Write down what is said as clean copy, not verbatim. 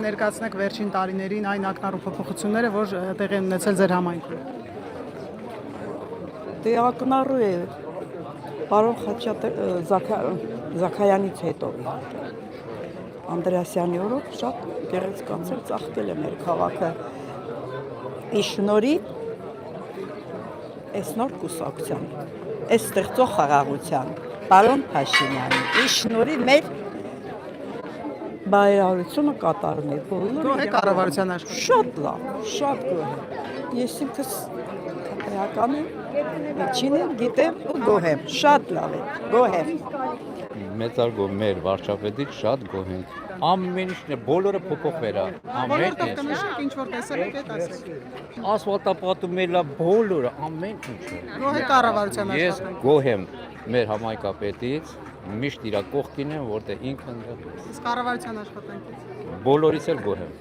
կներկայացնեք վերջին տարիներին այն ակնառու փոփոխությունները, որ տեղի են ունեցել ձեր համայնքում։ Դե ակնառու է պարոն Զաքայանից հետո Անդրեասյանի օրոք շատ գեղեցկացել ծաղկել է մեր քաղաքը։ Ի շնորհիվ այս նոր կուսակցության, այս ստեղծող խաղաղության, պարոն Փաշինյանի, ի շնորհիվ մեր բարերարությունը կատարում է բոլորը։ Գոհ եք կառավարության աշխատանքից։ Շատ լավ, շատ գոհ եմ։ Ես ինքս քրեական եմ, միջին եմ, գիտեմ ու գոհ եմ, շատ լավ է, գոհ եմ։ Մեծարգո մեր վարչապետից շատ գոհ ենք։ Ամեն ինչն է, բոլորը փոփոխվելա, ամեն Ոլորտով ինչ։ կնշեք, ինչ որ տեսել եք, այդ ասեք։ Ասֆալտապատում էլա բոլորը, ամեն ինչը։ Գոհ եք կառավարության Ես աշխատանքից։ գոհ եմ մեր համայնքապետից, միշտ իր կողքին եմ, որտեղ ինքն Իսկ կառավարության աշխատանքից։ բոլորից էլ գոհ եմ։